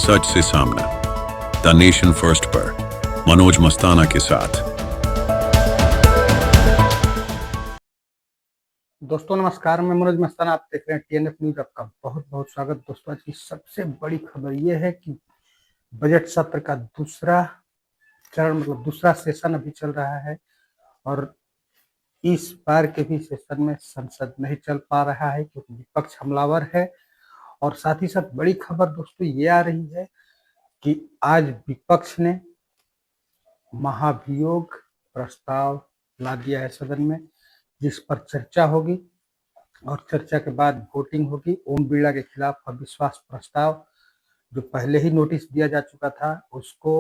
सच से सामना, the nation first पर मनोज मस्ताना के साथ। दोस्तों नमस्कार, मैं मनोज मस्ताना, आप देख रहे हैं टीएनएफ न्यूज। आपका बहुत बहुत स्वागत। दोस्तों आज की सबसे बड़ी खबर यह है कि बजट सत्र का दूसरा चरण मतलब दूसरा सेशन अभी चल रहा है और इस बार के भी सेशन में संसद नहीं चल पा रहा है क्योंकि विपक्ष हमलावर है। और साथ ही साथ बड़ी खबर दोस्तों ये आ रही है कि आज विपक्ष ने महाभियोग प्रस्ताव ला दिया है सदन में, जिस पर चर्चा होगी और चर्चा के बाद वोटिंग होगी। ओम बिरला के खिलाफ अविश्वास प्रस्ताव जो पहले ही नोटिस दिया जा चुका था उसको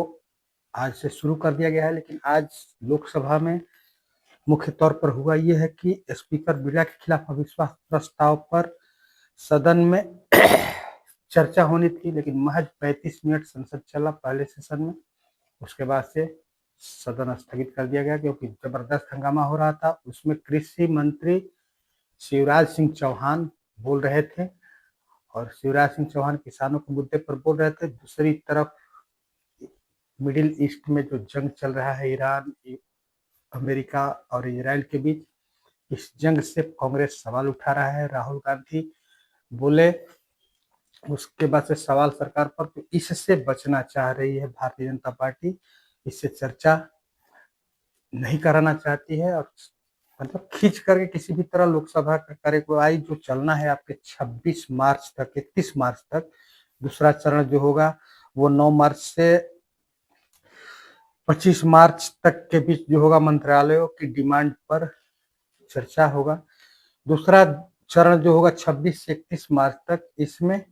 आज से शुरू कर दिया गया है, लेकिन आज लोकसभा में मुख्य तौर पर हुआ यह है कि स्पीकर बिरला के खिलाफ अविश्वास प्रस्ताव पर सदन में चर्चा होनी थी, लेकिन महज 35 मिनट संसद चला पहले सेशन में। उसके बाद से सदन स्थगित कर दिया गया क्योंकि जबरदस्त हंगामा हो रहा था। उसमें कृषि मंत्री शिवराज सिंह चौहान बोल रहे थे और शिवराज सिंह चौहान किसानों के मुद्दे पर बोल रहे थे। दूसरी तरफ मिडिल ईस्ट में जो जंग चल रहा है ईरान, अमेरिका और इजराइल के बीच, इस जंग से कांग्रेस सवाल उठा रहा है। राहुल गांधी बोले उसके बाद से सवाल सरकार पर, तो इससे बचना चाह रही है भारतीय जनता पार्टी। इससे चर्चा नहीं कराना चाहती है और मतलब खींच करके किसी भी तरह लोकसभा का कार्यवाही जो चलना है आपके 26 मार्च तक, 31 मार्च तक। दूसरा चरण जो होगा वो 9 मार्च से 25 मार्च तक के बीच जो होगा, मंत्रालयों की डिमांड पर चर्चा होगा। दूसरा चरण जो होगा 26 से 31 मार्च तक, इसमें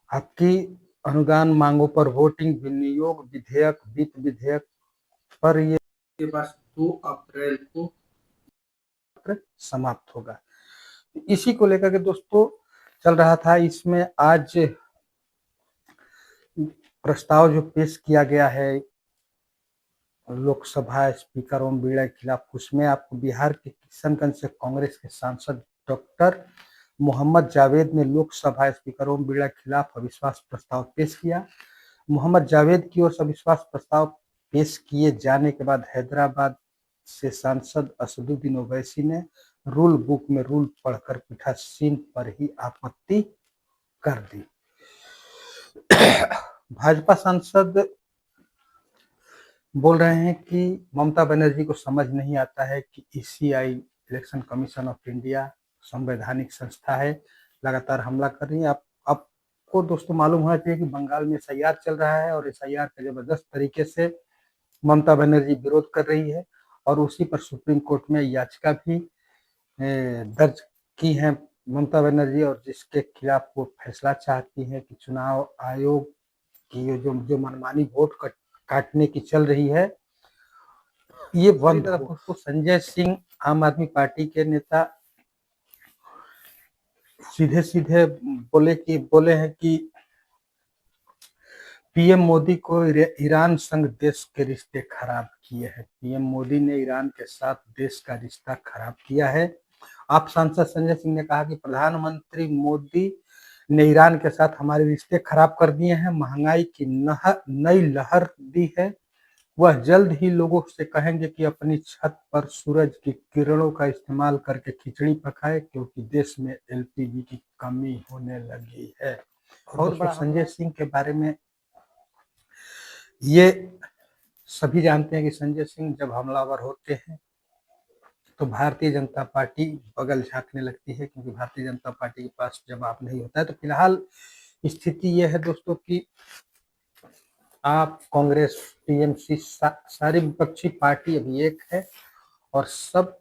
आपकी अनुदान मांगों पर वोटिंग, विनियोग विधेयक, वित्त विधेयक पर ये के पास 2 अप्रैल को समाप्त होगा। इसी को लेकर के दोस्तों चल रहा था। इसमें आज प्रस्ताव जो पेश किया गया है लोकसभा स्पीकर ओम बिरला के खिलाफ, उसमें आपको बिहार के किशनगंज से कांग्रेस के सांसद डॉक्टर मोहम्मद जावेद ने लोकसभा स्पीकर ओम बिरला के खिलाफ अविश्वास प्रस्ताव पेश किया। मोहम्मद जावेद की ओर से अविश्वास प्रस्ताव पेश किए जाने के बाद हैदराबाद से सांसद असदुद्दीन ओवैसी ने रूल बुक में रूल पढ़कर पीठासीन पर ही आपत्ति कर दी। भाजपा सांसद बोल रहे हैं कि ममता बनर्जी को समझ नहीं आता है कि ECI election commission of India संवैधानिक संस्था है, लगातार हमला कर रही है। आपको दोस्तों मालूम होना चाहिए कि बंगाल में एसआईआर चल रहा है और एसआईआर का जबरदस्त तरीके से ममता बनर्जी विरोध कर रही है और उसी पर सुप्रीम कोर्ट में याचिका भी दर्ज की है ममता बनर्जी, और जिसके खिलाफ वो फैसला चाहती है कि चुनाव आयोग की जो मनमानी वोट काटने की चल रही है ये बंद हो। तो संजय सिंह आम आदमी पार्टी के नेता सीधे सीधे बोले हैं कि पीएम मोदी को ईरान संग देश के रिश्ते खराब किए हैं। पीएम मोदी ने ईरान के साथ देश का रिश्ता खराब किया है। आप सांसद संजय सिंह ने कहा कि प्रधानमंत्री मोदी ने ईरान के साथ हमारे रिश्ते खराब कर दिए हैं, महंगाई की नई लहर दी है। वह जल्द ही लोगों से कहेंगे कि अपनी छत पर सूरज की किरणों का इस्तेमाल करके खिचड़ी पकाए क्योंकि देश में एलपीजी की कमी होने लगी है। और संजय सिंह के बारे में ये सभी जानते हैं कि संजय सिंह जब हमलावर होते हैं तो भारतीय जनता पार्टी बगल झांकने लगती है, क्योंकि भारतीय जनता पार्टी के पास जवाब नहीं होता है। तो फिलहाल स्थिति यह है दोस्तों कि आप कांग्रेस, टीएमसी सारी विपक्षी पार्टी अभी एक है और सब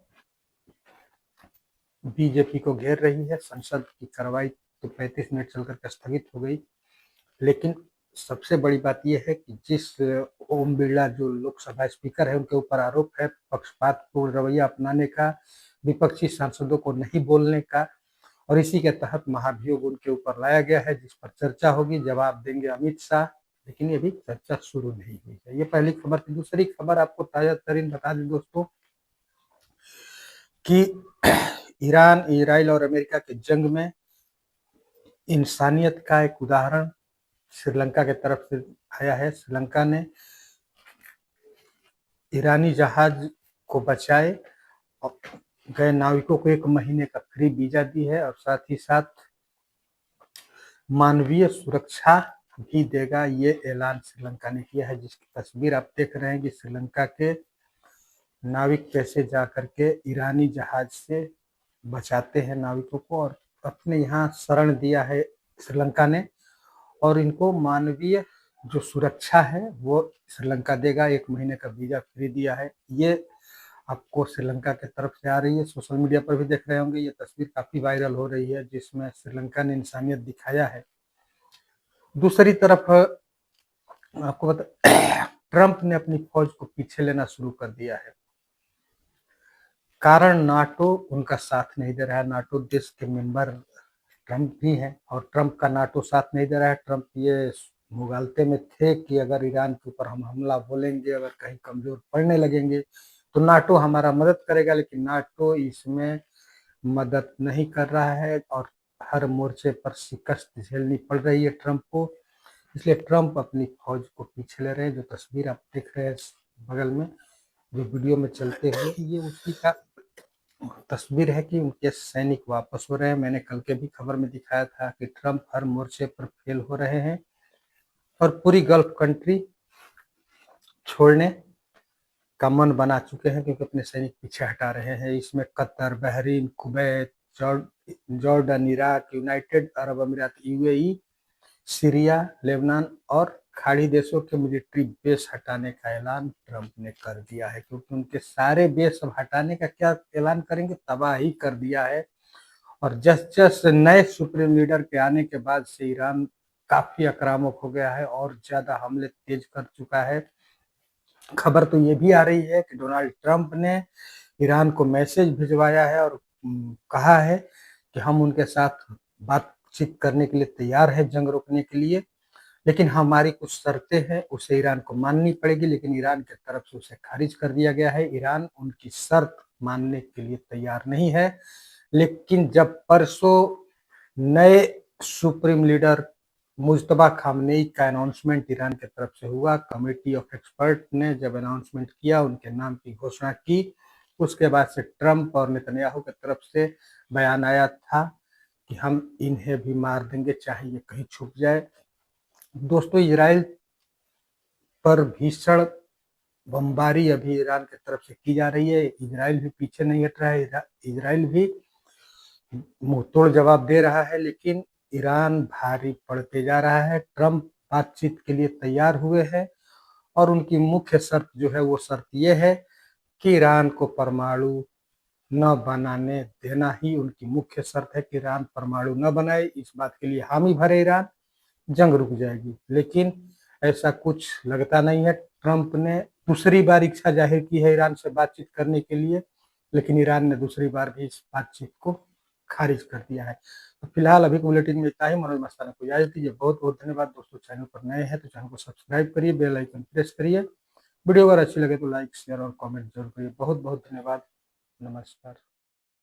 बीजेपी को घेर रही है। संसद की कार्रवाई तो 35 मिनट चल करके स्थगित हो गई, लेकिन सबसे बड़ी बात यह है कि जिस ओम बिरला जो लोकसभा स्पीकर है उनके ऊपर आरोप है पक्षपातपूर्ण रवैया अपनाने का, विपक्षी सांसदों को नहीं बोलने का, और इसी के तहत महाभियोग उनके ऊपर लाया गया है, जिस पर चर्चा होगी। जवाब देंगे अमित शाह, लेकिन ये भी चर्चा शुरू नहीं हुई है। ये पहली खबर थी। दूसरी खबर आपको ताजा तरीन बता दें दोस्तों कि ईरान, इजराइल और अमेरिका के जंग में इंसानियत का एक उदाहरण श्रीलंका के तरफ से आया है। श्रीलंका ने ईरानी जहाज को बचाए और गए नाविकों को 1 महीने का फ्री वीजा दी है और साथ ही साथ मानवीय सुरक्षा भी देगा, ये ऐलान श्रीलंका ने किया है। जिसकी तस्वीर आप देख रहे हैं कि श्रीलंका के नाविक कैसे जाकर के ईरानी जहाज से बचाते हैं नाविकों को और अपने यहाँ शरण दिया है श्रीलंका ने, और इनको मानवीय जो सुरक्षा है वो श्रीलंका देगा। 1 महीने का वीजा फ्री दिया है। ये आपको श्रीलंका की तरफ से आ रही है। सोशल मीडिया पर भी देख रहे होंगे, ये तस्वीर काफी वायरल हो रही है जिसमें श्रीलंका ने इंसानियत दिखाया है। दूसरी तरफ आपको बता ट्रंप ने अपनी फौज को पीछे लेना शुरू कर दिया है। कारण नाटो उनका साथ नहीं दे रहा है। नाटो देश के मेंबर ट्रंप भी हैं और ट्रंप का नाटो साथ नहीं दे रहा है। ट्रंप ये मुगालते में थे कि अगर ईरान के ऊपर हम हमला बोलेंगे, अगर कहीं कमजोर पड़ने लगेंगे तो नाटो हमारा मदद करेगा, लेकिन नाटो इसमें मदद नहीं कर रहा है और हर मोर्चे पर शिकस्त झेलनी पड़ रही है ट्रंप को। इसलिए ट्रंप अपनी फौज को पीछे ले रहे हैं। जो तस्वीर आप देख रहे हैं बगल में जो वीडियो में चलते हुए, ये उसी का तस्वीर है कि उनके सैनिक वापस हो रहे हैं। मैंने कल के भी खबर में दिखाया था कि ट्रंप हर मोर्चे पर फेल हो रहे हैं और पूरी गल्फ कंट्री छोड़ने का मन बना चुके हैं क्योंकि अपने सैनिक पीछे हटा रहे हैं। इसमें Qatar, Bahrain, Kuwait, Jordan, Iraq, United Arab अमीरात, यूएई, सीरिया, लेबनान और खाड़ी देशों के मिलिट्री बेस हटाने का ऐलान ट्रंप ने कर दिया है, क्योंकि उनके सारे बेस अब हटाने का क्या ऐलान करेंगे, तबाही कर दिया है। और जस नए सुप्रीम लीडर के आने के बाद से ईरान काफी आक्रामक हो गया है और ज्यादा हमले तेज कर चुका है। खबर तो ये भी आ रही है कि डोनाल्ड ट्रंप ने ईरान को मैसेज भिजवाया है और कहा है कि हम उनके साथ बातचीत करने के लिए तैयार है, जंग रोकने के लिए, लेकिन हमारी कुछ शर्तें हैं, उसे ईरान को माननी पड़ेगी। लेकिन ईरान की तरफ से उसे खारिज कर दिया गया है। ईरान उनकी शर्त मानने के लिए तैयार नहीं है। लेकिन जब परसों नए सुप्रीम लीडर मुज्तबा खामनेई का अनाउंसमेंट ईरान की तरफ से हुआ, कमेटी ऑफ एक्सपर्ट ने जब अनाउंसमेंट किया, उनके नाम की घोषणा की, उसके बाद से ट्रंप और नेतन्याहू की तरफ से बयान आया था कि हम इन्हें भी मार देंगे चाहे ये कहीं छुप जाए। दोस्तों, इजराइल पर भीषण बमबारी अभी ईरान की तरफ से की जा रही है। इजराइल भी पीछे नहीं हट रहा है। इजराइल भी मुंहतोड़ जवाब दे रहा है, लेकिन ईरान भारी पड़ते जा रहा है। ट्रंप बातचीत के लिए तैयार हुए हैं और उनकी मुख्य शर्त जो है वो शर्त ये है कि ईरान को परमाणु न बनाने देना ही उनकी मुख्य शर्त है कि ईरान परमाणु न बनाए। इस बात के लिए हामी भरे ईरान, जंग रुक जाएगी। लेकिन ऐसा कुछ लगता नहीं है। ट्रंप ने दूसरी बार इच्छा जाहिर की है ईरान से बातचीत करने के लिए, लेकिन ईरान ने दूसरी बार भी इस बातचीत को खारिज कर दिया है। तो फिलहाल अभी के बुलेटिन में इतना ही। मनोज मस्ताना को इजाजत दीजिए। बहुत बहुत धन्यवाद दोस्तों। चैनल पर नए हैं तो चैनल को सब्सक्राइब करिए, बेल आइकन प्रेस करिए। वीडियो अगर अच्छी लगे तो लाइक, शेयर और कमेंट जरूर करिए। बहुत बहुत धन्यवाद। नमस्कार।